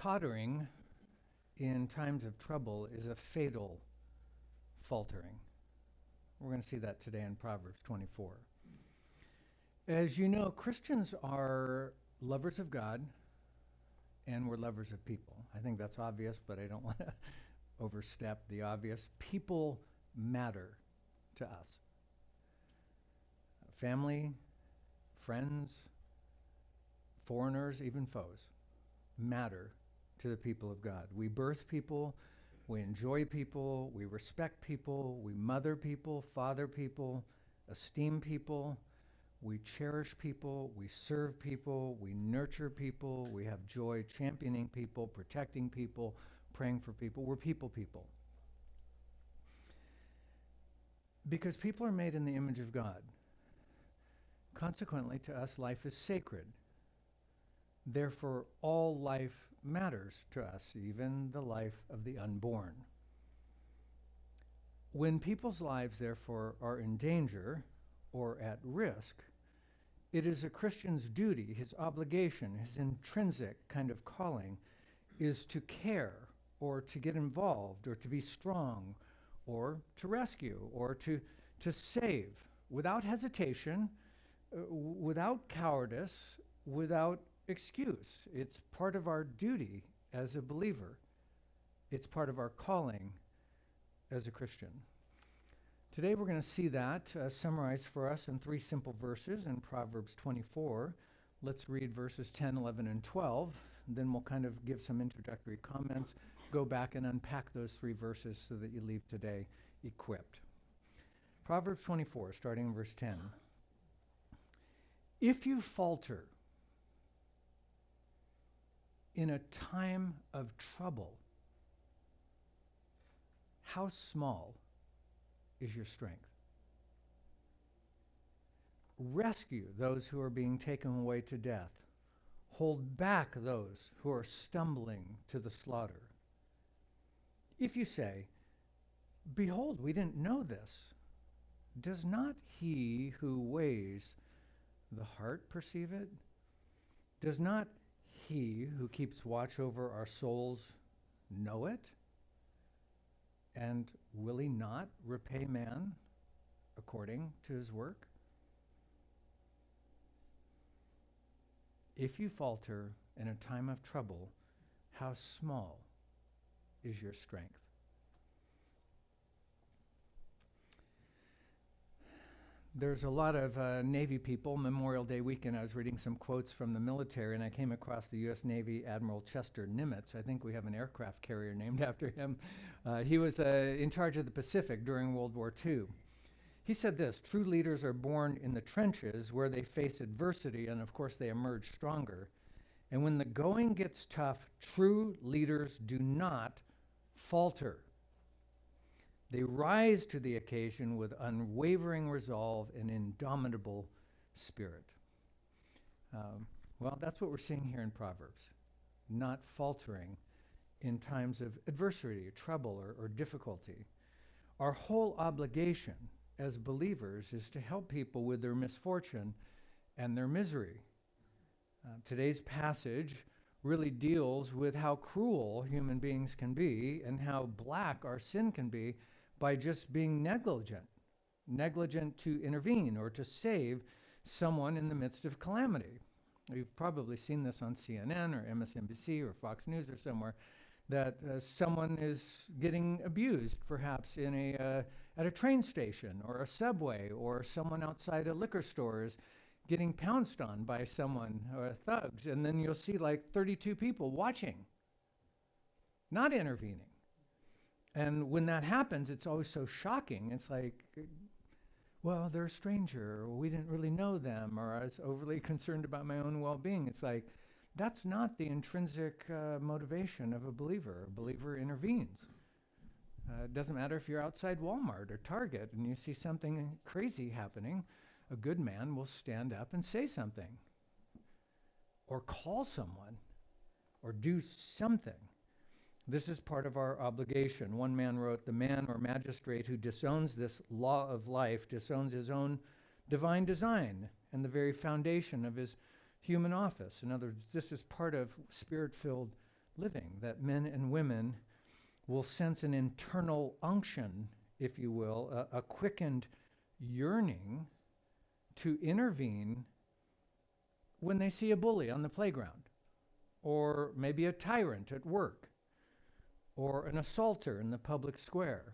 Tottering in times of trouble is a fatal faltering. We're going to see that today in Proverbs 24. As you know, Christians are lovers of God and we're lovers of people. I think that's obvious, but I don't want to overstep the obvious. People matter to us. Family, friends, foreigners, even foes matter to the people of God. We birth people, we enjoy people, we respect people, we mother people, father people, esteem people, we cherish people, we serve people, we nurture people, we have joy championing people, protecting people, praying for people. We're people. Because people are made in the image of God. Consequently, to us, life is sacred. Therefore, all life matters to us, even the life of the unborn. When people's lives, therefore, are in danger or at risk, it is a Christian's duty, his obligation, his intrinsic kind of calling, is to care or to get involved or to be strong or to rescue or to save without hesitation, without cowardice, without excuse. It's part of our duty as a believer. It's part of our calling as a Christian. Today we're going to see that summarized for us in 3 simple verses in Proverbs 24. Let's read verses 10, 11, and 12. Then we'll kind of give some introductory comments, go back and unpack those 3 verses so that you leave today equipped. Proverbs 24, starting in verse 10. If you falter in a time of trouble, how small is your strength? Rescue those who are being taken away to death. Hold back those who are stumbling to the slaughter. If you say, behold, we didn't know this, does not he who weighs the heart perceive it? Does not he who keeps watch over our souls know it? And will he not repay man according to his work? If you falter in a time of trouble, how small is your strength? There's a lot of Navy people. Memorial Day weekend, I was reading some quotes from the military, and I came across the U.S. Navy Admiral Chester Nimitz. I think we have an aircraft carrier named after him. He was in charge of the Pacific during World War II. He said this: true leaders are born in the trenches where they face adversity, and of course they emerge stronger. And when the going gets tough, true leaders do not falter. They rise to the occasion with unwavering resolve and indomitable spirit. Well, that's what we're seeing here in Proverbs. Not faltering in times of adversity, trouble, or difficulty. Our whole obligation as believers is to help people with their misfortune and their misery. Today's passage really deals with how cruel human beings can be and how black our sin can be by just being negligent to intervene or to save someone in the midst of calamity. You've probably seen this on CNN or MSNBC or Fox News or somewhere, that someone is getting abused perhaps at a train station or a subway, or someone outside a liquor store is getting pounced on by someone or thugs, and then you'll see like 32 people watching, not intervening. And when that happens, it's always so shocking. It's like, well, they're a stranger, or we didn't really know them, or I was overly concerned about my own well-being. It's like, that's not the intrinsic motivation of a believer. A believer intervenes. It doesn't matter if you're outside Walmart or Target and you see something crazy happening, a good man will stand up and say something, or call someone, or do something. This is part of our obligation. One man wrote, the man or magistrate who disowns this law of life disowns his own divine design and the very foundation of his human office. In other words, this is part of spirit-filled living, that men and women will sense an internal unction, if you will, a quickened yearning to intervene when they see a bully on the playground, or maybe a tyrant at work, or an assaulter in the public square.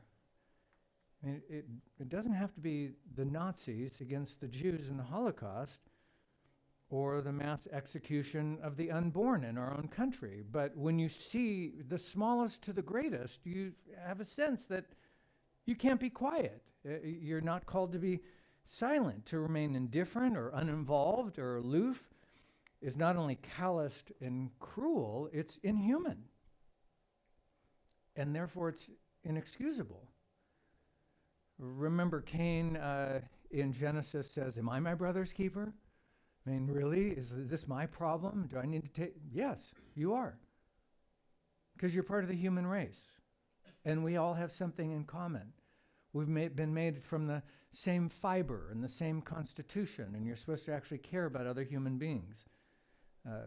I mean, it doesn't have to be the Nazis against the Jews in the Holocaust, or the mass execution of the unborn in our own country. But when you see the smallest to the greatest, you have a sense that you can't be quiet. You're not called to be silent. To remain indifferent or uninvolved or aloof is not only calloused and cruel, it's inhuman. And therefore it's inexcusable. Remember Cain in Genesis says, "Am I my brother's keeper?" I mean, really? Is this my problem? Do I need to take? Yes, you are. Because you're part of the human race. And we all have something in common. We've been made from the same fiber and the same constitution, and you're supposed to actually care about other human beings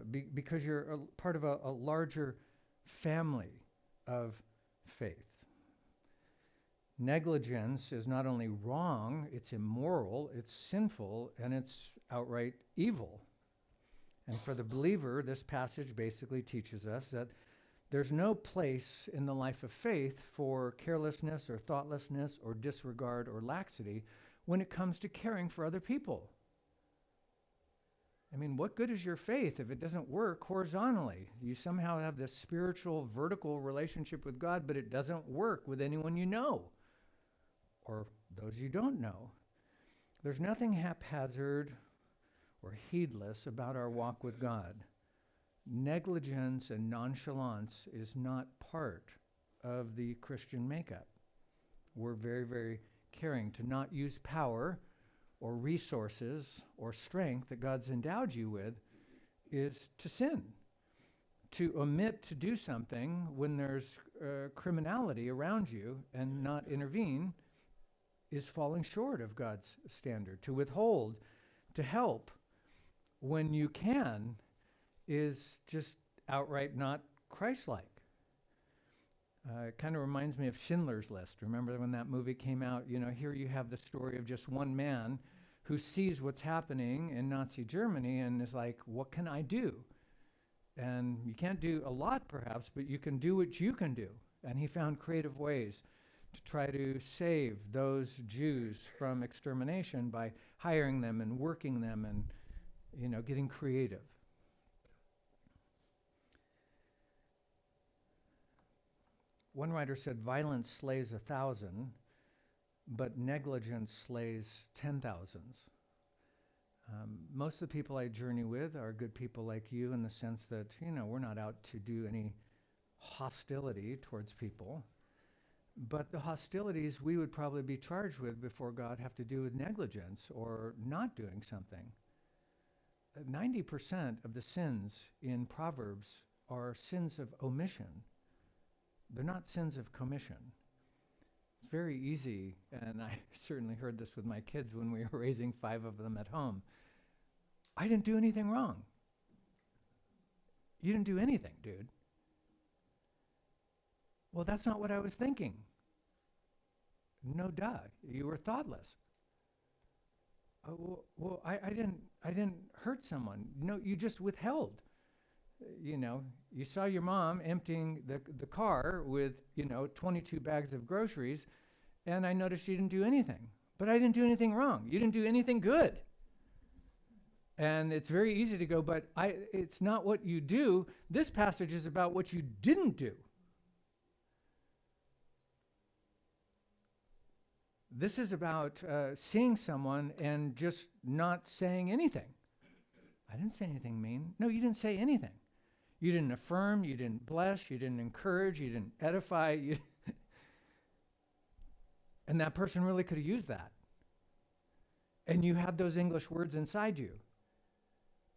because you're a part of a larger family of faith. Negligence is not only wrong, it's immoral, it's sinful, and it's outright evil. And for the believer, this passage basically teaches us that there's no place in the life of faith for carelessness or thoughtlessness or disregard or laxity when it comes to caring for other people. I mean, what good is your faith if it doesn't work horizontally? You somehow have this spiritual, vertical relationship with God, but it doesn't work with anyone you know or those you don't know. There's nothing haphazard or heedless about our walk with God. Negligence and nonchalance is not part of the Christian makeup. We're very, very caring. To not use power or resources or strength that God's endowed you with is to sin. To omit to do something when there's criminality around you and not intervene is falling short of God's standard. To withhold, to help when you can is just outright not Christ-like. It kind of reminds me of Schindler's List. Remember when that movie came out? You know, here you have the story of just one man who sees what's happening in Nazi Germany and is like, what can I do? And you can't do a lot perhaps, but you can do what you can do. And he found creative ways to try to save those Jews from extermination by hiring them and working them and, you know, getting creative. One writer said, violence slays 1,000, but negligence slays 10,000s. Most of the people I journey with are good people like you in the sense that, you know, we're not out to do any hostility towards people. But the hostilities we would probably be charged with before God have to do with negligence or not doing something. 90% of the sins in Proverbs are sins of omission. They're not sins of commission. It's very easy, and I certainly heard this with my kids when we were raising 5 of them at home. I didn't do anything wrong. You didn't do anything, dude. Well, that's not what I was thinking. No, duh. You were thoughtless. Well, I didn't hurt someone. No, you just withheld. You know, you saw your mom emptying the car with, 22 bags of groceries, and I noticed you didn't do anything. But I didn't do anything wrong. You didn't do anything good. And it's very easy to go, but it's not what you do. This passage is about what you didn't do. This is about seeing someone and just not saying anything. I didn't say anything mean. No, you didn't say anything. You didn't affirm, you didn't bless, you didn't encourage, you didn't edify. And that person really could have used that. And you had those English words inside you.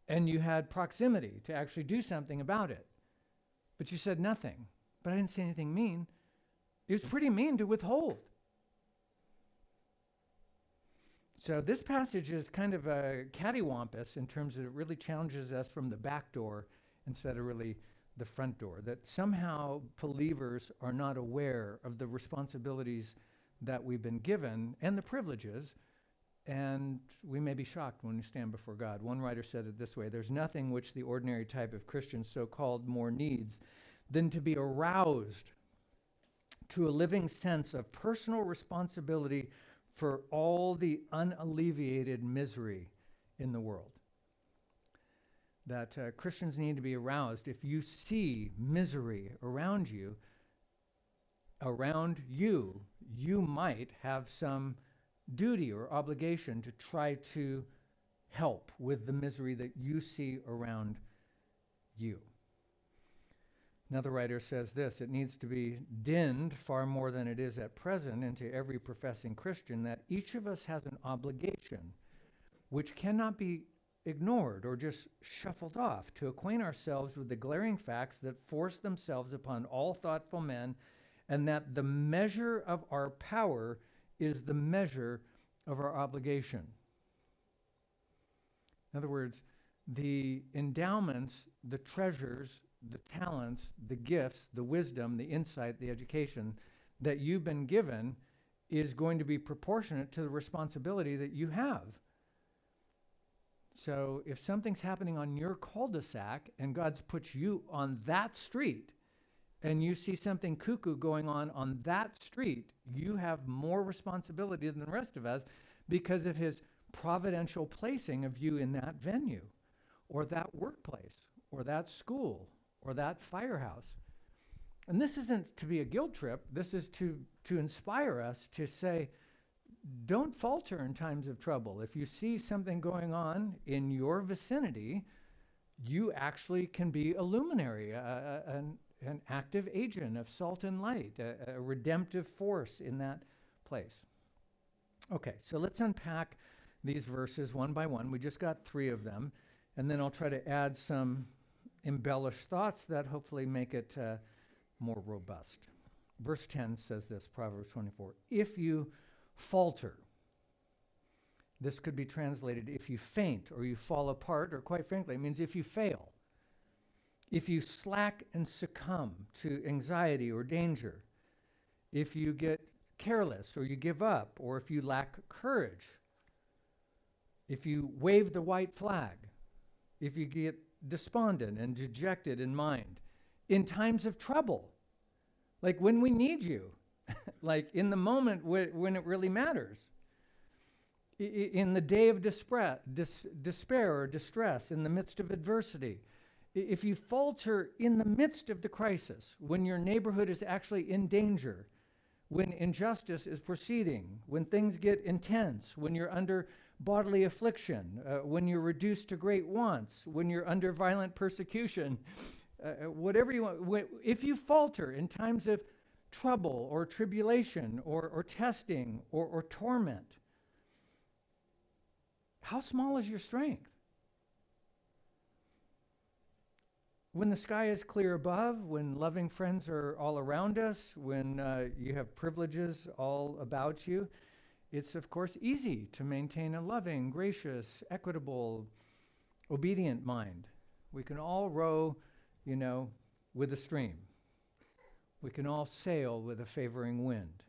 And you had proximity to actually do something about it. But you said nothing. But I didn't say anything mean. It was pretty mean to withhold. So this passage is kind of a cattywampus in terms that it really challenges us from the back door instead of really the front door, that somehow believers are not aware of the responsibilities that we've been given and the privileges, and we may be shocked when we stand before God. One writer said it this way: there's nothing which the ordinary type of Christian so-called more needs than to be aroused to a living sense of personal responsibility for all the unalleviated misery in the world. That Christians need to be aroused. If you see misery around you, you might have some duty or obligation to try to help with the misery that you see around you. Another writer says this: it needs to be dinned far more than it is at present into every professing Christian that each of us has an obligation which cannot be ignored or just shuffled off, to acquaint ourselves with the glaring facts that force themselves upon all thoughtful men, and that the measure of our power is the measure of our obligation. In other words, the endowments, the treasures, the talents, the gifts, the wisdom, the insight, the education that you've been given is going to be proportionate to the responsibility that you have. So if something's happening on your cul-de-sac and God's put you on that street, and you see something cuckoo going on that street, you have more responsibility than the rest of us because of his providential placing of you in that venue or that workplace or that school or that firehouse. And this isn't to be a guilt trip. This is to inspire us to say, don't falter in times of trouble. If you see something going on in your vicinity, you actually can be a luminary, an active agent of salt and light, a redemptive force in that place. Okay, so let's unpack these verses one by one. We just got 3 of them, and then I'll try to add some embellished thoughts that hopefully make it more robust. Verse 10 says this, Proverbs 24, if you falter, this could be translated if you faint or you fall apart, or quite frankly, it means if you fail. If you slack and succumb to anxiety or danger, if you get careless or you give up, or if you lack courage, if you wave the white flag, if you get despondent and dejected in mind, in times of trouble, like when we need you, like in the moment when it really matters, in the day of despair or distress, in the midst of adversity, if you falter in the midst of the crisis, when your neighborhood is actually in danger, when injustice is proceeding, when things get intense, when you're under bodily affliction, when you're reduced to great wants, when you're under violent persecution, whatever you want, if you falter in times of trouble or tribulation or testing or torment, how small is your strength? When the sky is clear above, when loving friends are all around us, when you have privileges all about you, it's of course easy to maintain a loving, gracious, equitable, obedient mind. We can all row, with a stream. We can all sail with a favoring wind.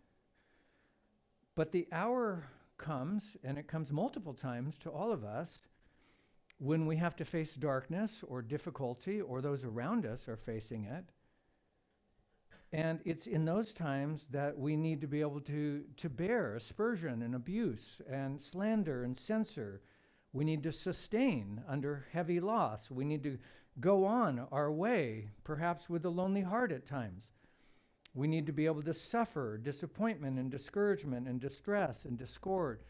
But the hour comes, and it comes multiple times to all of us, when we have to face darkness or difficulty, or those around us are facing it. And it's in those times that we need to be able to bear aspersion and abuse and slander and censor. We need to sustain under heavy loss. We need to go on our way, perhaps with a lonely heart at times. We need to be able to suffer disappointment and discouragement and distress and discord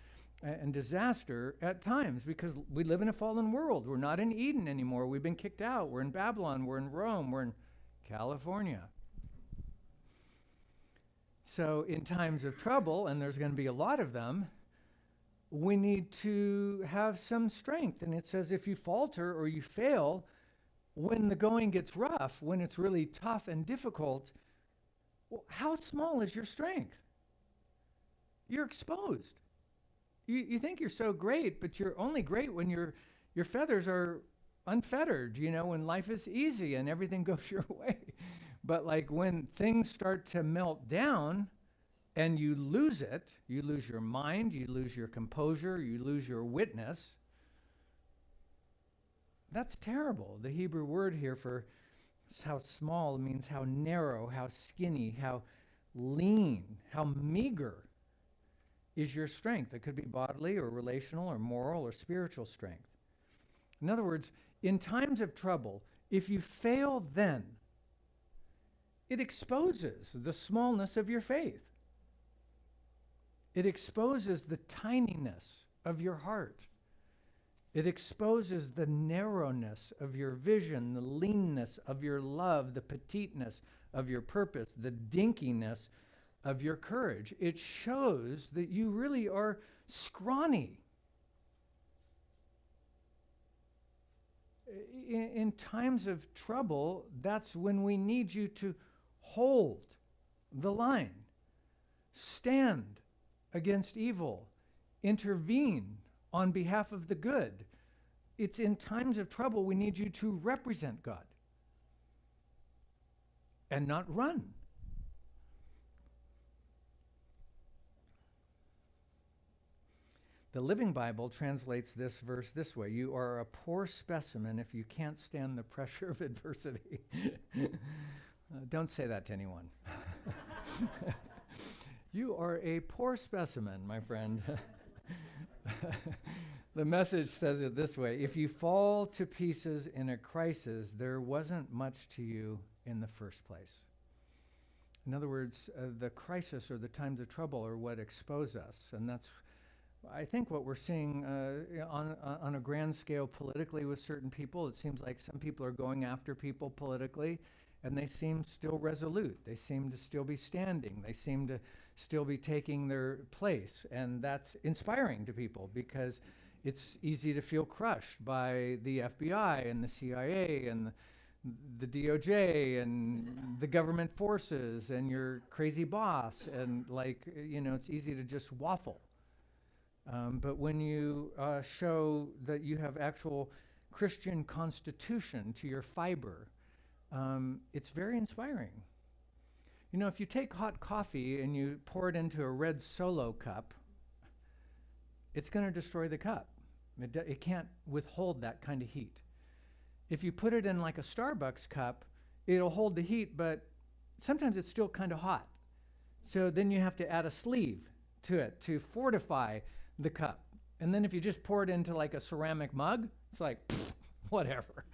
and disaster at times, because we live in a fallen world. We're not in Eden anymore. We've been kicked out. We're in Babylon. We're in Rome. We're in California. So in times of trouble, and there's going to be a lot of them, we need to have some strength. And it says if you falter or you fail, when the going gets rough, when it's really tough and difficult, well, how small is your strength? You're exposed. You think you're so great, but you're only great when your feathers are unfettered, when life is easy and everything goes your way. But like when things start to melt down and you lose it, you lose your mind, you lose your composure, you lose your witness, that's terrible. The Hebrew word here for how small means how narrow, how skinny, how lean, how meager is your strength. It could be bodily or relational or moral or spiritual strength. In other words, in times of trouble, if you fail then, it exposes the smallness of your faith. It exposes the tininess of your heart. It exposes the narrowness of your vision, the leanness of your love, the petiteness of your purpose, the dinkiness of your courage. It shows that you really are scrawny. In times of trouble, that's when we need you to hold the line, stand against evil, intervene on behalf of the good. It's in times of trouble we need you to represent God and not run. The Living Bible translates this verse this way: you are a poor specimen if you can't stand the pressure of adversity. Don't say that to anyone. You are a poor specimen, my friend. The Message says it this way: if you fall to pieces in a crisis, there wasn't much to you in the first place. In other words, the crisis or the times of trouble are what expose us. And that's, I think, what we're seeing on a grand scale politically with certain people. It seems like some people are going after people politically, and they seem still resolute. They seem to still be standing. They seem to still be taking their place. And that's inspiring to people because it's easy to feel crushed by the FBI and the CIA and the DOJ and the government forces and your crazy boss. And it's easy to just waffle. But when you show that you have actual Christian constitution to your fiber, it's very inspiring. If you take hot coffee and you pour it into a red Solo cup, it's going to destroy the cup. It can't withhold that kind of heat. If you put it in like a Starbucks cup, it'll hold the heat, but sometimes it's still kind of hot. So then you have to add a sleeve to it to fortify the cup. And then if you just pour it into like a ceramic mug, it's like, whatever.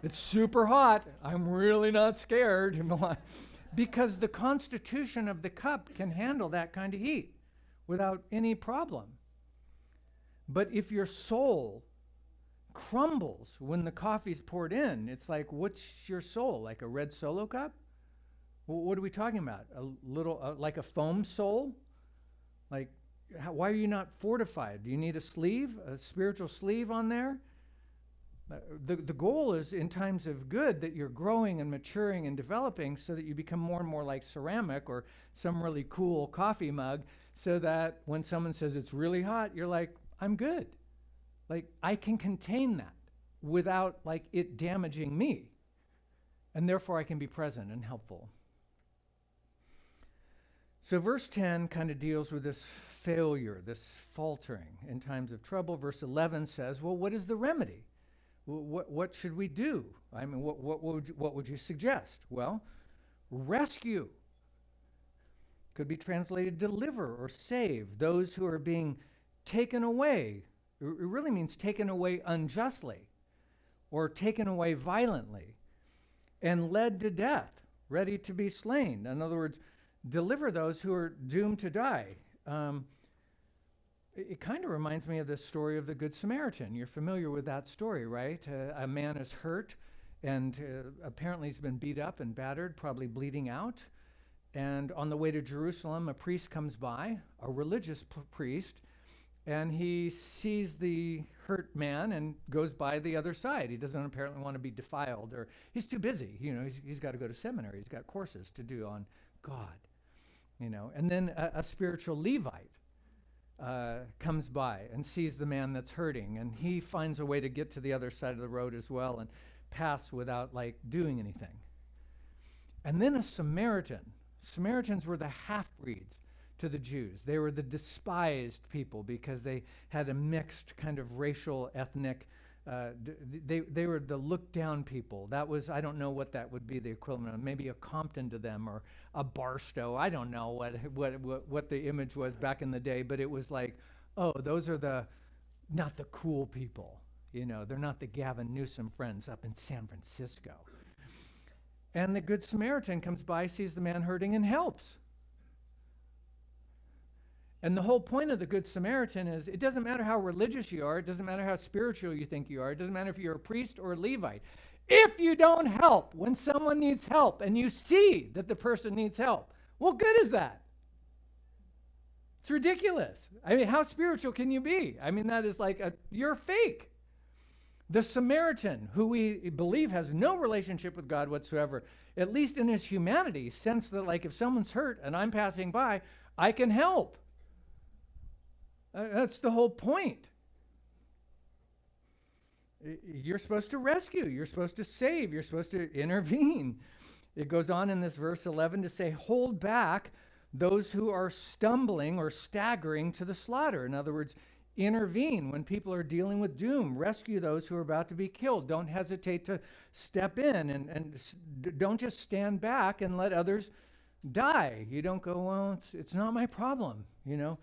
It's super hot. I'm really not scared. Because the constitution of the cup can handle that kind of heat without any problem. But if your soul crumbles when the coffee's poured in, it's like, what's your soul? Like a red Solo cup? Well, what are we talking about? A little, like a foam soul? Like, why are you not fortified? Do you need a sleeve, a spiritual sleeve on there? The goal is in times of good that you're growing and maturing and developing so that you become more and more like ceramic or some really cool coffee mug, so that when someone says it's really hot, you're like, I'm good. Like, I can contain that without like it damaging me. And therefore I can be present and helpful. So verse 10 kind of deals with this failure, this faltering in times of trouble. Verse 11 says, well, what is the remedy? What should we do? I mean, what would you suggest? Well, rescue. Could be translated deliver or save those who are being taken away. It really means taken away unjustly or taken away violently and led to death, ready to be slain. In other words, deliver those who are doomed to die. It kind of reminds me of the story of the Good Samaritan. You're familiar with that story, right? A man is hurt and apparently he's been beat up and battered, probably bleeding out. And on the way to Jerusalem, a priest comes by, a religious priest, and he sees the hurt man and goes by the other side. He doesn't apparently want to be defiled, or he's too busy. He's got to go to seminary. He's got courses to do on God. And then a spiritual Levite comes by and sees the man that's hurting, and he finds a way to get to the other side of the road as well and pass without like doing anything. And then a Samaritan. Samaritans were the half-breeds to the Jews. They were the despised people because they had a mixed kind of racial, ethnic, they were the looked-down people. That was, I don't know what that would be the equivalent of, maybe a Compton to them or a Barstow. I don't know what the image was back in the day, but it was like, oh, those are not the cool people. You know, they're not the Gavin Newsom friends up in San Francisco. And the Good Samaritan comes by, sees the man hurting, and helps. And the whole point of the Good Samaritan is it doesn't matter how religious you are, it doesn't matter how spiritual you think you are, it doesn't matter if you're a priest or a Levite. If you don't help when someone needs help and you see that the person needs help, what good is that? It's ridiculous. I mean, how spiritual can you be? I mean, that is like, you're fake. The Samaritan, who we believe has no relationship with God whatsoever, at least in his humanity, sense that like if someone's hurt and I'm passing by, I can help. That's the whole point. You're supposed to rescue. You're supposed to save. You're supposed to intervene. It goes on in this verse 11 to say, hold back those who are stumbling or staggering to the slaughter. In other words, intervene when people are dealing with doom. Rescue those who are about to be killed. Don't hesitate to step in and don't just stand back and let others die. You don't go, well, it's not my problem, you know.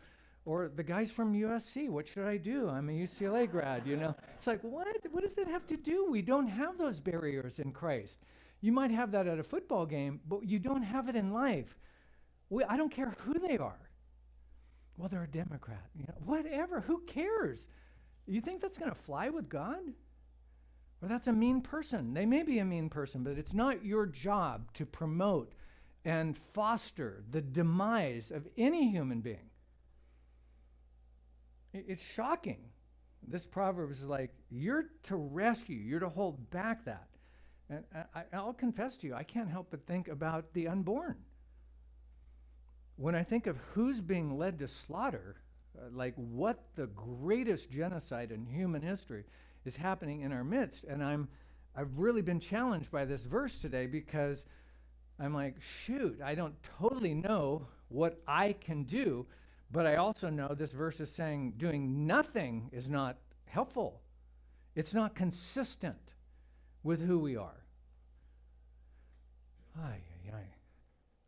Or the guy's from USC, what should I do? I'm a UCLA grad, you know. It's like, what does that have to do? We don't have those barriers in Christ. You might have that at a football game, but you don't have it in life. I don't care who they are. Well, they're a Democrat, you know, whatever, who cares? You think that's going to fly with God? Or that's a mean person. They may be a mean person, but it's not your job to promote and foster the demise of any human being. It's shocking. This Proverbs is like, you're to rescue, you're to hold back that. And I'll confess to you, I can't help but think about the unborn. When I think of who's being led to slaughter, like what the greatest genocide in human history is happening in our midst. And I've really been challenged by this verse today because I'm like, shoot, I don't totally know what I can do. But I also know this verse is saying doing nothing is not helpful. It's not consistent with who we are.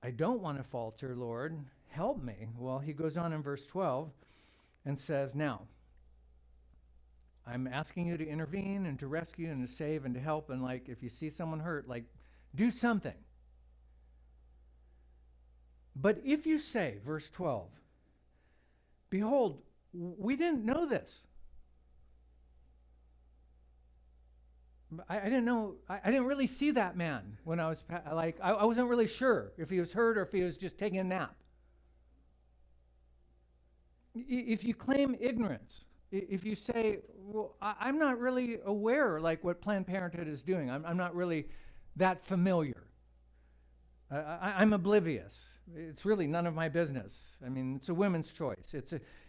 I don't want to falter, Lord. Help me. Well, he goes on in verse 12 and says, now, I'm asking you to intervene and to rescue and to save and to help. And like, if you see someone hurt, like, do something. But if you say, verse 12, behold, we didn't know this. I didn't know, I didn't really see that man when I was, I wasn't really sure if he was hurt or if he was just taking a nap. If you claim ignorance, if you say, well, I'm not really aware like what Planned Parenthood is doing, I'm not really that familiar. I'm oblivious. It's really none of my business. I mean, it's a women's choice.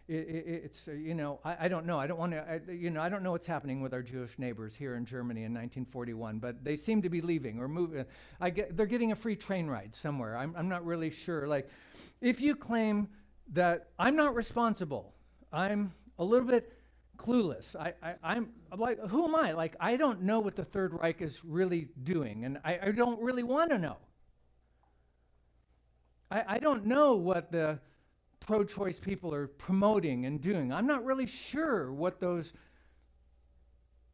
You know, I don't know. I don't want to, you know, I don't know what's happening with our Jewish neighbors here in Germany in 1941, but they seem to be leaving or moving. They're getting a free train ride somewhere. I'm not really sure. Like, if you claim that I'm not responsible, I'm a little bit clueless. I'm like, who am I? Like, I don't know what the Third Reich is really doing, and I don't really want to know. I don't know what the pro-choice people are promoting and doing. I'm not really sure what those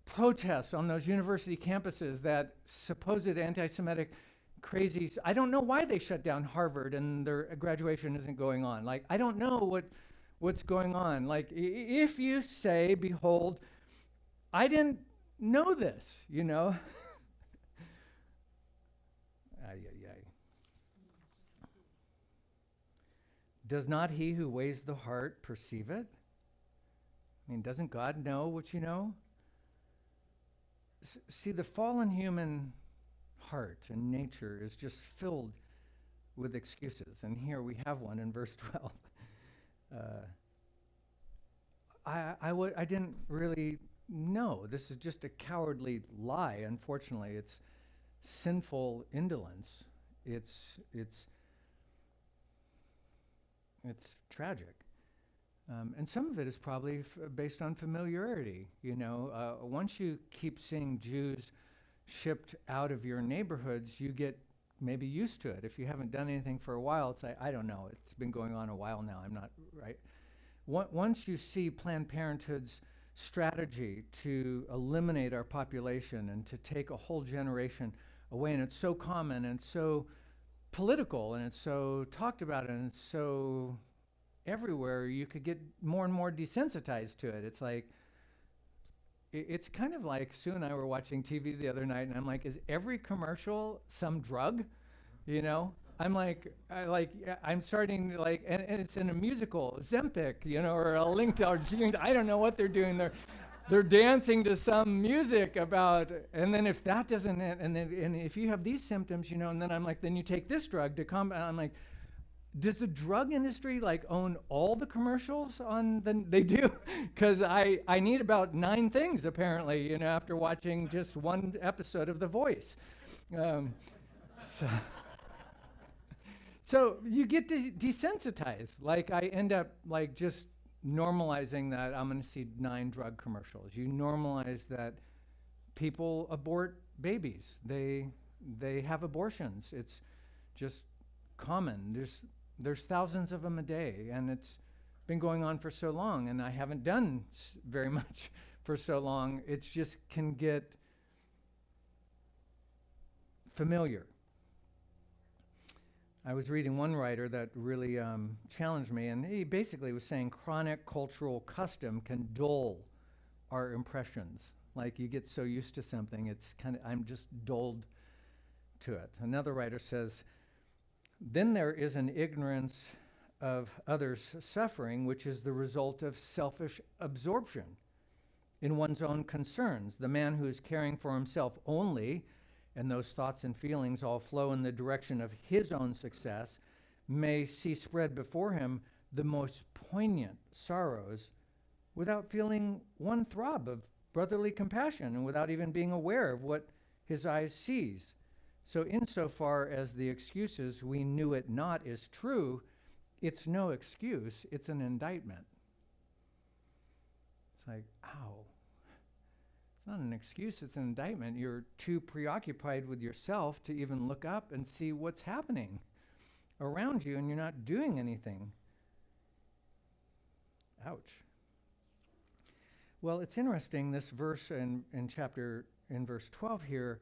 protests on those university campuses, that supposed anti-Semitic crazies, I don't know why they shut down Harvard and their graduation isn't going on. Like, I don't know what's going on. Like, if you say, behold, I didn't know this, you know. Does not he who weighs the heart perceive it? I mean, doesn't God know what you know? See, the fallen human heart and nature is just filled with excuses. And here we have one in verse 12. I didn't really know. This is just a cowardly lie, unfortunately. It's sinful indolence. It's tragic. And some of it is probably based on familiarity. You know, once you keep seeing Jews shipped out of your neighborhoods, you get maybe used to it. If you haven't done anything for a while, it's like, I don't know, it's been going on a while now, I'm not right. Once you see Planned Parenthood's strategy to eliminate our population and to take a whole generation away, and it's so common and so political and it's so talked about and it's so everywhere, you could get more and more desensitized to it. It's like, it's kind of like Sue and I were watching TV the other night, and I'm like, is every commercial some drug? You know? I'm starting to like, and it's in a musical, Zempic, you know, or a link to, I don't know what they're doing. They're dancing to some music about, and then if that doesn't, and if you have these symptoms, you know, and then I'm like, then you take this drug to combat. I'm like, does the drug industry like own all the commercials on they do? Because I need about 9 things apparently, you know, after watching just one episode of The Voice. So you get desensitized. Like I end up like just normalizing that I'm going to see 9 drug commercials. You normalize that people abort babies. They have abortions. It's just common. There's thousands of them a day, and it's been going on for so long, and I haven't done very much for so long. It's just can get familiar. I was reading one writer that really challenged me, and he basically was saying chronic cultural custom can dull our impressions. Like you get so used to something, it's kind of, I'm just dulled to it. Another writer says, then there is an ignorance of others' suffering, which is the result of selfish absorption in one's own concerns. The man who is caring for himself only, and those thoughts and feelings all flow in the direction of his own success, may see spread before him the most poignant sorrows without feeling one throb of brotherly compassion and without even being aware of what his eyes sees. So insofar as the excuses we knew it not is true, it's no excuse, it's an indictment. It's like, ow. It's not an excuse, it's an indictment. You're too preoccupied with yourself to even look up and see what's happening around you, and you're not doing anything. Ouch. Well, it's interesting, this verse in verse 12 here,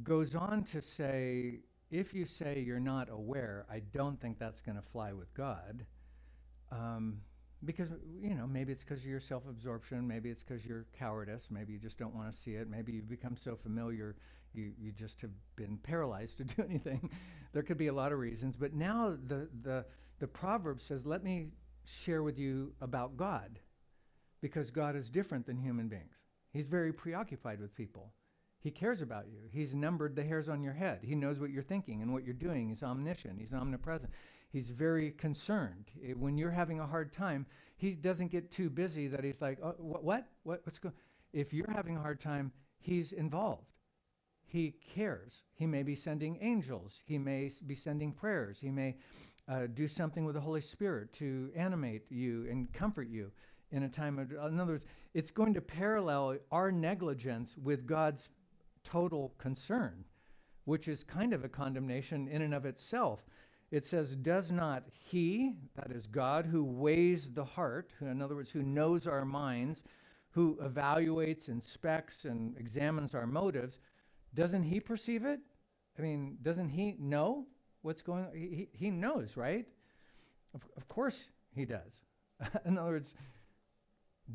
goes on to say, if you say you're not aware, I don't think that's going to fly with God. Because, you know, maybe it's because of your self-absorption, maybe it's because you're cowardice, maybe you just don't want to see it, maybe you've become so familiar, you just have been paralyzed to do anything. There could be a lot of reasons, but now the proverb says, let me share with you about God, because God is different than human beings. He's very preoccupied with people. He cares about you. He's numbered the hairs on your head. He knows what you're thinking and what you're doing. He's omniscient. He's omnipresent. He's very concerned. When you're having a hard time, he doesn't get too busy that he's like, oh, what's going? If you're having a hard time, he's involved. He cares. He may be sending angels. He may be sending prayers. He may do something with the Holy Spirit to animate you and comfort you in a time of, in other words, it's going to parallel our negligence with God's total concern, which is kind of a condemnation in and of itself. It says, does not he, that is God, who weighs the heart, who, in other words, who knows our minds, who evaluates, inspects, and examines our motives, doesn't he perceive it? I mean, doesn't he know what's going on? He knows, right? Of course he does. In other words,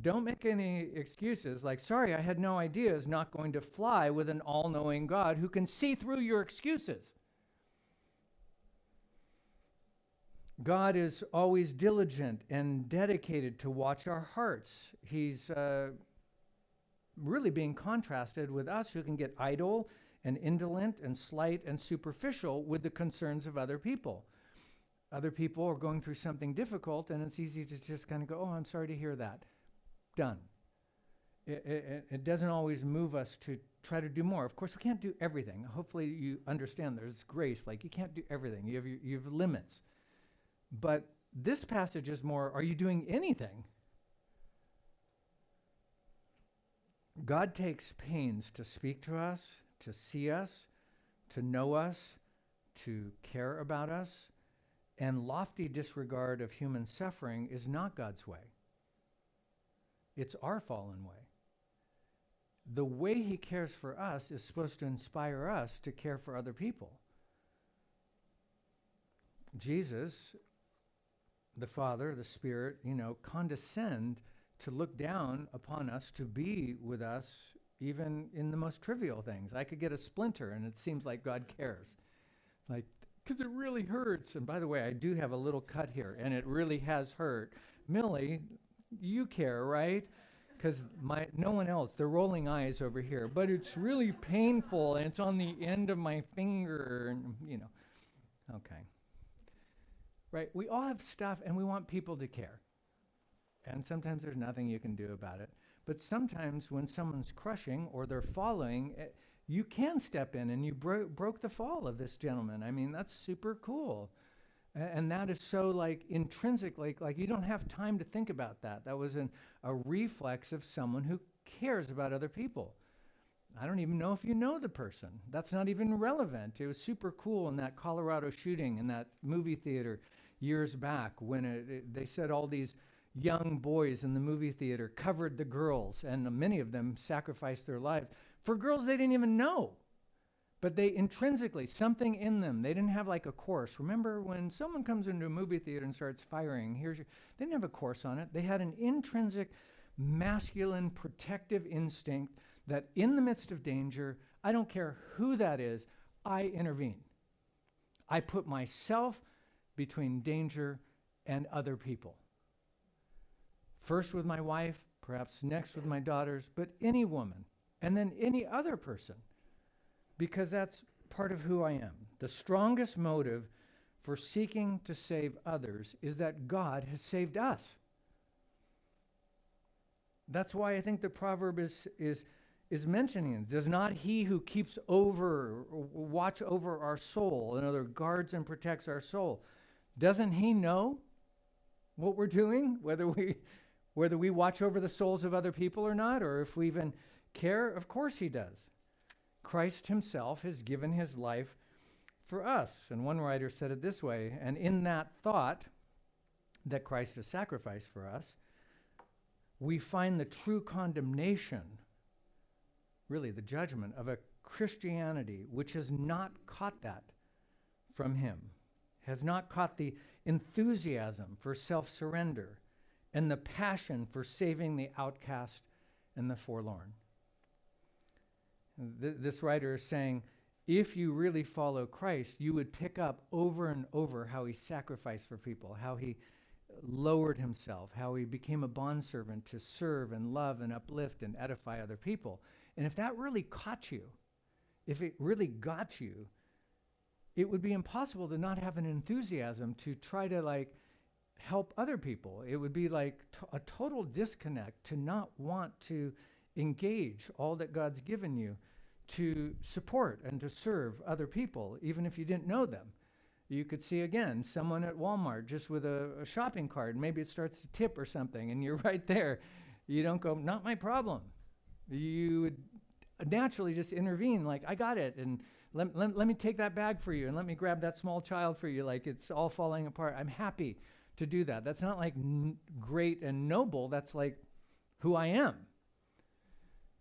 don't make any excuses like, sorry, I had no idea, is not going to fly with an all-knowing God who can see through your excuses. God is always diligent and dedicated to watch our hearts. He's really being contrasted with us who can get idle and indolent and slight and superficial with the concerns of other people. Other people are going through something difficult, and it's easy to just kind of go, oh, I'm sorry to hear that. done. It doesn't always move us to try to do more. Of course, we can't do everything. Hopefully you understand there's grace. Like, you can't do everything. You have limits. But this passage is more, are you doing anything? God takes pains to speak to us, to see us, to know us, to care about us, and lofty disregard of human suffering is not God's way. It's our fallen way. The way he cares for us is supposed to inspire us to care for other people. Jesus, the Father, the Spirit, condescend to look down upon us, to be with us, even in the most trivial things. I could get a splinter, and it seems like God cares. Like, because it really hurts. And by the way, I do have a little cut here, and it really has hurt. Millie, you care, right? Because no one else, they're rolling eyes over here. But it's really painful, and it's on the end of my finger, and, Okay. Right? We all have stuff, and we want people to care. And sometimes there's nothing you can do about it. But sometimes when someone's crushing or they're falling, you can step in, and you broke the fall of this gentleman. I mean, that's super cool. And that is so intrinsic, like you don't have time to think about that. That was a reflex of someone who cares about other people. I don't even know if you know the person. That's not even relevant. It was super cool in that Colorado shooting in that movie theater years back when they said all these young boys in the movie theater covered the girls, and many of them sacrificed their lives for girls they didn't even know. But they intrinsically, something in them, they didn't have like a course. Remember when someone comes into a movie theater and starts firing, they didn't have a course on it. They had an intrinsic masculine protective instinct that in the midst of danger, I don't care who that is, I intervene. I put myself between danger and other people. First with my wife, perhaps next with my daughters, but any woman, and then any other person. Because that's part of who I am. The strongest motive for seeking to save others is that God has saved us. That's why I think the proverb is mentioning it. Does not he who keeps watch over our soul, in other words, guards and protects our soul, doesn't he know what we're doing, whether we watch over the souls of other people or not, or if we even care? Of course he does. Christ himself has given his life for us. And one writer said it this way, and in that thought that Christ has sacrificed for us, we find the true condemnation, really the judgment of a Christianity which has not caught that from him, has not caught the enthusiasm for self-surrender and the passion for saving the outcast and the forlorn. This writer is saying, if you really follow Christ, you would pick up over and over how he sacrificed for people, how he lowered himself, how he became a bondservant to serve and love and uplift and edify other people. And if that really caught you, if it really got you, it would be impossible to not have an enthusiasm to try to help other people. It would be like a total disconnect to not want to engage all that God's given you to support and to serve other people, even if you didn't know them. You could see, again, someone at Walmart just with a shopping cart. Maybe it starts to tip or something, and you're right there. You don't go, not my problem. You would naturally just intervene, like, I got it, and let me take that bag for you, and let me grab that small child for you, like it's all falling apart. I'm happy to do that. That's not like great and noble. That's like who I am.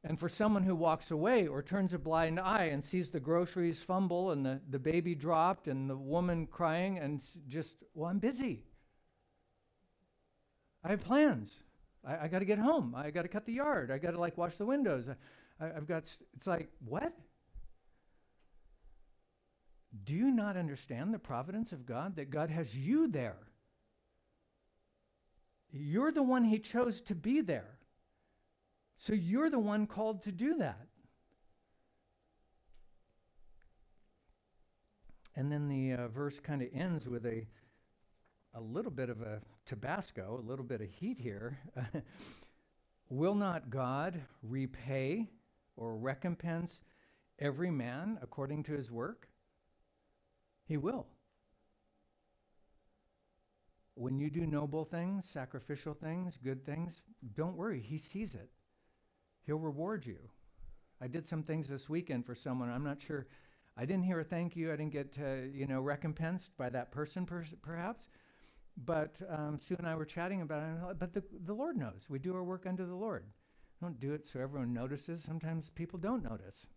And for someone who walks away or turns a blind eye and sees the groceries fumble and the baby dropped and the woman crying and just, well, I'm busy. I have plans. I got to get home. I got to cut the yard. I got to wash the windows. It's like, what? Do you not understand the providence of God, that God has you there? You're the one he chose to be there. So you're the one called to do that. And then the verse kind of ends with a little bit of a Tabasco, a little bit of heat here. Will not God repay or recompense every man according to his work? He will. When you do noble things, sacrificial things, good things, don't worry, he sees it. He'll reward you. I did some things this weekend for someone. I'm not sure. I didn't hear a thank you. I didn't get, recompensed by that person perhaps. But Sue and I were chatting about it. But the Lord knows. We do our work unto the Lord. Don't do it so everyone notices. Sometimes people don't notice.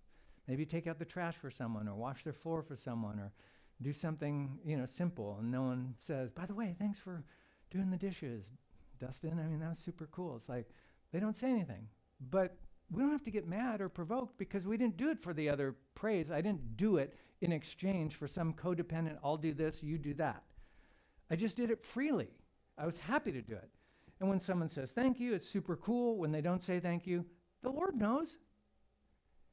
Maybe take out the trash for someone or wash their floor for someone or do something, simple. And no one says, by the way, thanks for doing the dishes, Dustin. I mean, that was super cool. It's like they don't say anything. But we don't have to get mad or provoked because we didn't do it for the other praise. I didn't do it in exchange for some codependent, I'll do this, you do that. I just did it freely. I was happy to do it. And when someone says thank you, it's super cool. When they don't say thank you, the Lord knows.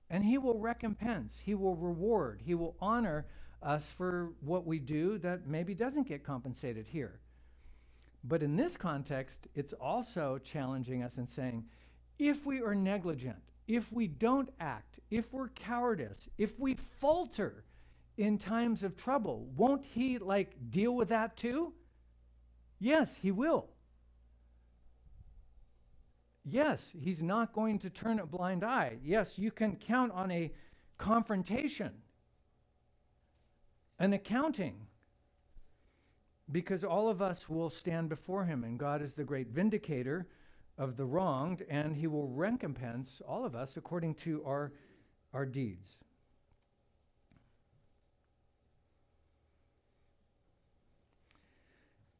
And he will recompense. He will reward. He will honor us for what we do that maybe doesn't get compensated here. But in this context, it's also challenging us and saying, if we are negligent, if we don't act, if we're cowardice, if we falter in times of trouble, won't he deal with that too? Yes, he will. Yes, he's not going to turn a blind eye. Yes, you can count on a confrontation, an accounting, because all of us will stand before him, and God is the great vindicator of the wronged, and he will recompense all of us according to our deeds.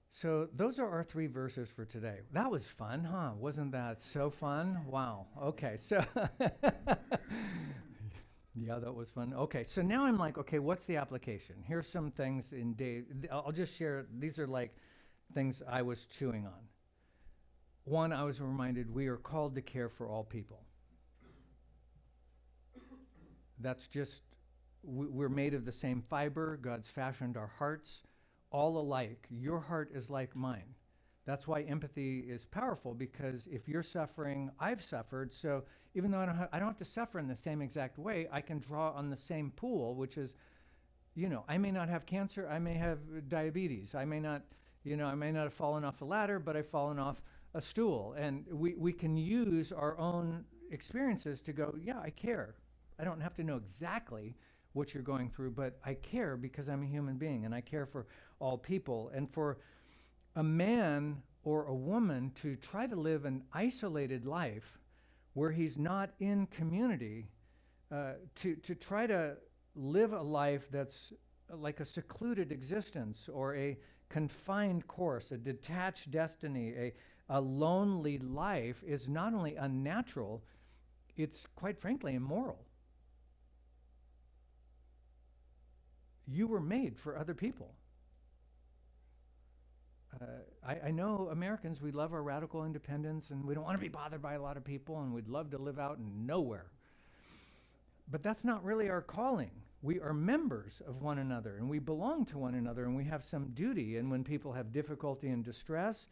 So those are our 3 verses for today. That was fun, huh? Wasn't that so fun? Wow. Okay, so yeah, that was fun. Okay, so now I'm like, okay, what's the application? Here's some things in Dave. I'll just share. These are things I was chewing on. One, I was reminded we are called to care for all people. That's just, we're made of the same fiber. God's fashioned our hearts all alike. Your heart is like mine. That's why empathy is powerful, because if you're suffering, I've suffered. So even though I don't have to suffer in the same exact way, I can draw on the same pool, which is, I may not have cancer. I may have diabetes. I may not have fallen off the ladder, but I've fallen off a stool. And we can use our own experiences to go, yeah, I care. I don't have to know exactly what you're going through, but I care because I'm a human being, and I care for all people. And for a man or a woman to try to live an isolated life where he's not in community, to try to live a life that's like a secluded existence or a confined course, a detached destiny, a lonely life is not only unnatural, it's quite frankly immoral. You were made for other people. I know Americans, we love our radical independence and we don't want to be bothered by a lot of people and we'd love to live out in nowhere. But that's not really our calling. We are members of one another and we belong to one another and we have some duty. And when people have difficulty and distress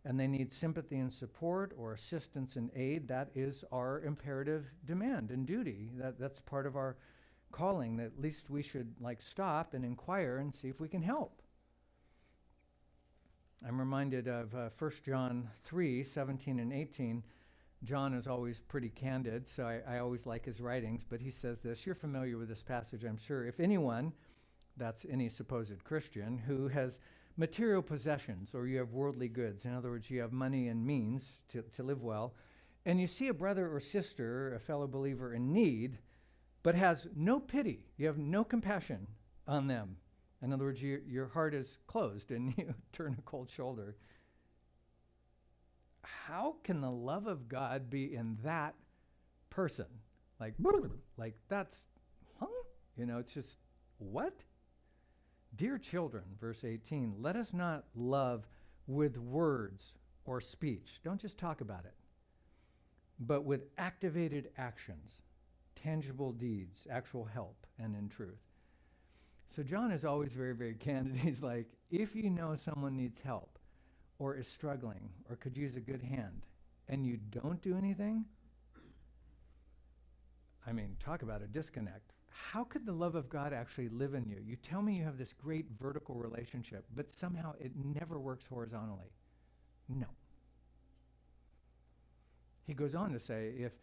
and they need sympathy and support or assistance and aid, that is our imperative demand and duty. That's part of our calling, that at least we should stop and inquire and see if we can help. I'm reminded of 1 John 3, 17 and 18. John is always pretty candid, so I always like his writings, but he says this. You're familiar with this passage, I'm sure. If anyone, that's any supposed Christian, who has material possessions or you have worldly goods, in other words, you have money and means to live well, and you see a brother or sister, a fellow believer in need, but has no pity, you have no compassion on them. In other words, your heart is closed and you turn a cold shoulder. How can the love of God be in that person? That's, huh? It's just, what? Dear children, verse 18, let us not love with words or speech. Don't just talk about it, but with activated actions, tangible deeds, actual help, and in truth. So John is always very, very candid. He's like, if you know someone needs help or is struggling or could use a good hand, and you don't do anything, I mean, talk about a disconnect. How could the love of God actually live in you? You tell me you have this great vertical relationship, but somehow it never works horizontally. No. He goes on to say, if,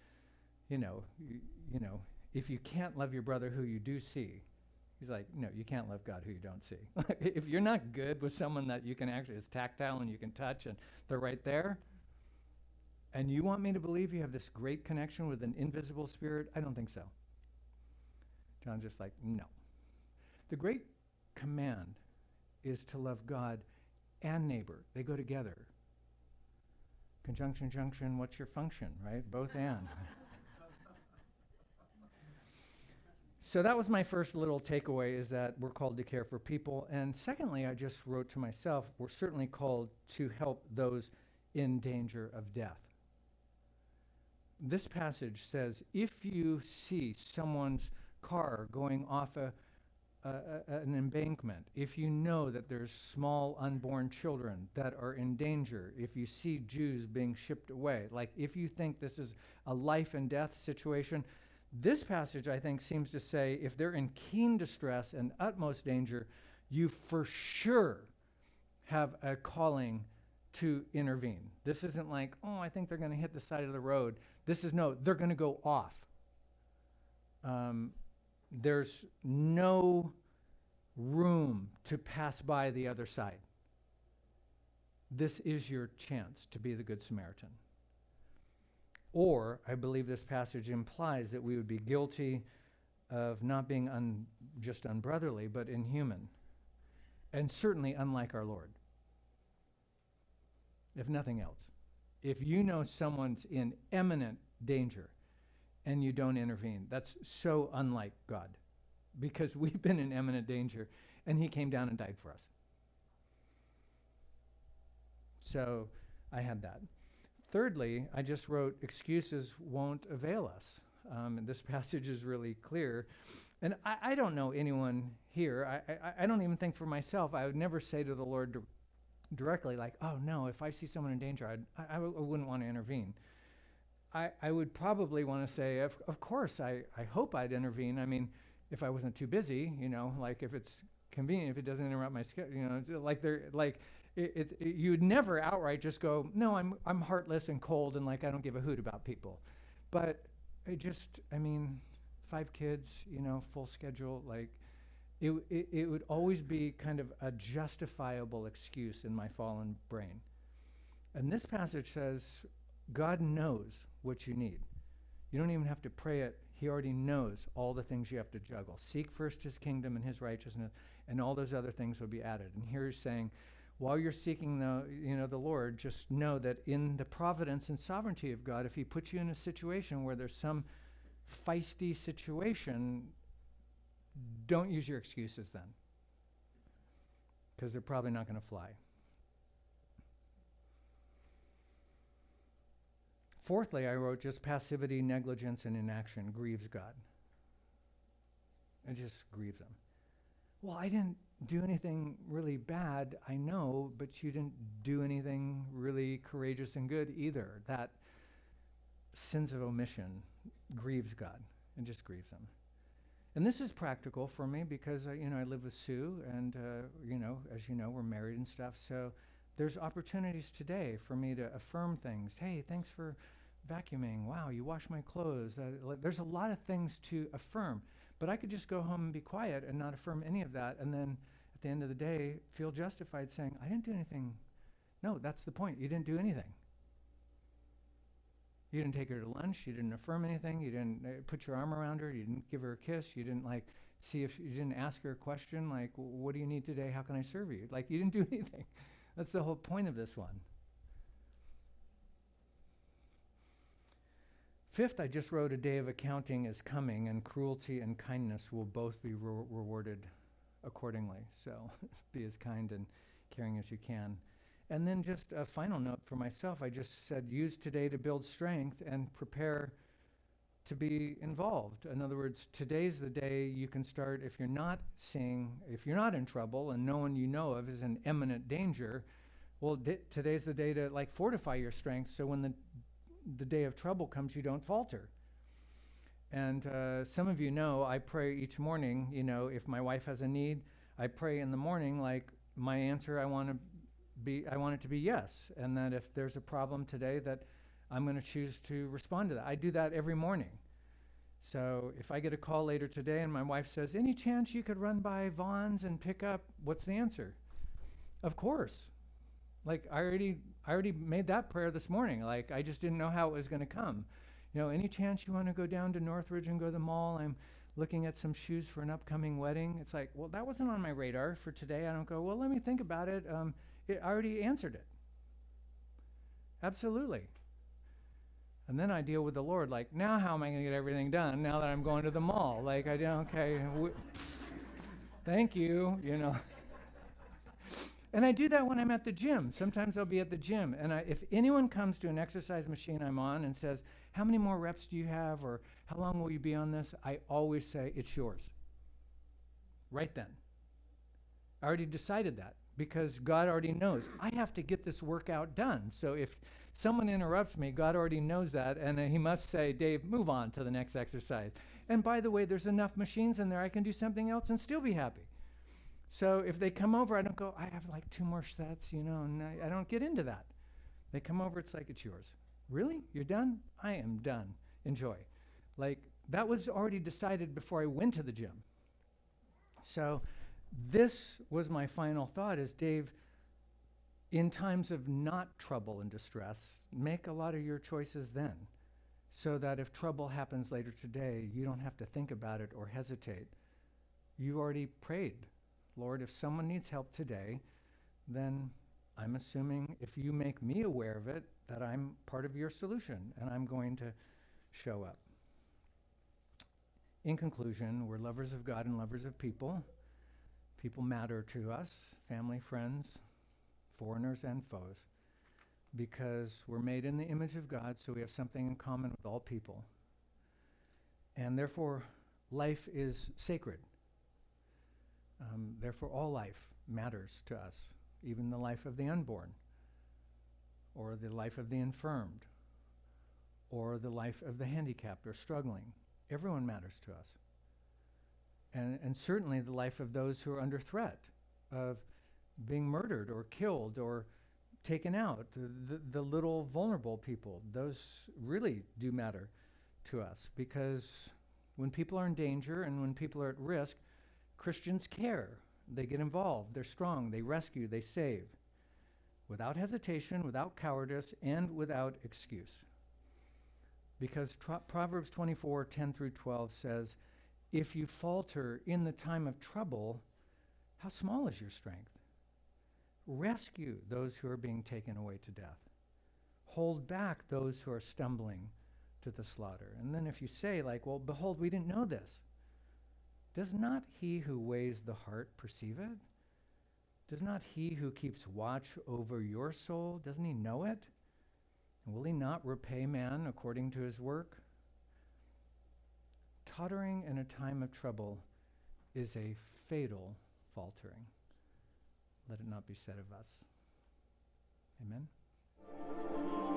if you can't love your brother who you do see, he's like, no, you can't love God who you don't see. If you're not good with someone that you can actually, is tactile and you can touch and they're right there, and you want me to believe you have this great connection with an invisible spirit? I don't think so. John's just like, no. The great command is to love God and neighbor. They go together. Conjunction, junction, what's your function, right? Both and. So that was my first little takeaway, is that we're called to care for people. And secondly, I just wrote to myself, we're certainly called to help those in danger of death. This passage says, if you see someone's car going off an embankment, if you know that there's small unborn children that are in danger, if you see Jews being shipped away, like if you think this is a life and death situation, this passage, I think, seems to say if they're in keen distress and utmost danger, you for sure have a calling to intervene. This isn't like, oh, I think they're going to hit the side of the road. This is, no, they're going to go off. There's no room to pass by the other side. This is your chance to be the Good Samaritan. Or, I believe this passage implies that we would be guilty of not being just unbrotherly, but inhuman, and certainly unlike our Lord. If nothing else. If you know someone's in imminent danger and you don't intervene, that's so unlike God, because we've been in imminent danger and he came down and died for us. So I had that. Thirdly, I just wrote, excuses won't avail us. And this passage is really clear. And I don't know anyone here. I don't even think for myself, I would never say to the Lord directly, like, oh no, if I see someone in danger, I wouldn't want to intervene. I would probably want to say, of course, I hope I'd intervene. I mean, if I wasn't too busy, like if it's convenient, if it doesn't interrupt my schedule, you would never outright just go, no, I'm heartless and cold and like I don't give a hoot about people. But 5 kids, full schedule, like it would always be kind of a justifiable excuse in my fallen brain. And this passage says, God knows what you need. You don't even have to pray it. He already knows all the things you have to juggle. Seek first his kingdom and his righteousness, and all those other things will be added. And here he's saying, while you're seeking the Lord, just know that in the providence and sovereignty of God, if he puts you in a situation where there's some feisty situation, don't use your excuses then, because they're probably not going to fly. Fourthly, I wrote, just passivity, negligence, and inaction grieves God. It just grieves him. Well, I didn't do anything really bad, I know, but you didn't do anything really courageous and good either. That sins of omission grieves God and just grieves him. And this is practical for me because, I live with Sue and, as you know, we're married and stuff. So there's opportunities today for me to affirm things. Hey, thanks for vacuuming. Wow, you washed my clothes. There's a lot of things to affirm. But I could just go home and be quiet and not affirm any of that, and then at the end of the day feel justified saying, I didn't do anything. No, that's the point. You didn't do anything. You didn't take her to lunch. You didn't affirm anything. You didn't put your arm around her. You didn't give her a kiss. You didn't see if you didn't ask her a question like, what do you need today? How can I serve you? Like, you didn't do anything. That's the whole point of this one. Fifth, I just wrote, a day of accounting is coming, and cruelty and kindness will both be rewarded accordingly. So be as kind and caring as you can. And then just a final note for myself, I just said, use today to build strength and prepare to be involved. In other words, today's the day you can start, if you're not in trouble and no one you know of is in imminent danger, well, today's the day to fortify your strength, so when the the day of trouble comes, you don't falter. And some of you know I pray each morning. You know, if my wife has a need, I pray in the morning like my answer, I want it to be yes. And that if there's a problem today, that I'm going to choose to respond to that. I do that every morning. So if I get a call later today and my wife says, any chance you could run by Vaughn's and pick up, what's the answer? Of course. Like I already made that prayer this morning. Like I just didn't know how it was going to come. You know, any chance you want to go down to Northridge and go to the mall? I'm looking at some shoes for an upcoming wedding. It's like, well, that wasn't on my radar for today. I don't go, well, let me think about it. I already answered it. Absolutely. And then I deal with the Lord, like, now how am I going to get everything done now that I'm going to the mall? Like, I don't, okay, thank you, you know. And I do that when I'm at the gym. Sometimes I'll be at the gym, and if anyone comes to an exercise machine I'm on and says, how many more reps do you have, or how long will you be on this? I always say, it's yours. Right then. I already decided that, because God already knows. I have to get this workout done. So if someone interrupts me, God already knows that, and he must say, Dave, move on to the next exercise. And by the way, there's enough machines in there, I can do something else and still be happy. So if they come over, I don't go, I have like 2 more sets, you know, and I don't get into that. They come over, it's like, it's yours. Really? You're done? I am done. Enjoy. Like, that was already decided before I went to the gym. So this was my final thought is, Dave, in times of not trouble and distress, make a lot of your choices then, so that if trouble happens later today, you don't have to think about it or hesitate. You already prayed. Lord, if someone needs help today, then I'm assuming if you make me aware of it, that I'm part of your solution, and I'm going to show up. In conclusion, we're lovers of God and lovers of people. People matter to us, family, friends, foreigners and foes, because we're made in the image of God, so we have something in common with all people. And therefore, life is sacred. Therefore, all life matters to us, even the life of the unborn, or the life of the infirmed, or the life of the handicapped or struggling. Everyone matters to us. And certainly the life of those who are under threat of being murdered or killed or taken out, the little vulnerable people, those really do matter to us, because when people are in danger and when people are at risk, Christians care. They get involved. They're strong. They rescue. They save. Without hesitation, without cowardice, and without excuse. Because Proverbs 24:10-12 says, if you falter in the time of trouble, how small is your strength? Rescue those who are being taken away to death. Hold back those who are stumbling to the slaughter. And then if you say, like, well, behold, we didn't know this. Does not he who weighs the heart perceive it? Does not he who keeps watch over your soul, doesn't he know it? And will he not repay man according to his work? Tottering in a time of trouble is a fatal faltering. Let it not be said of us. Amen.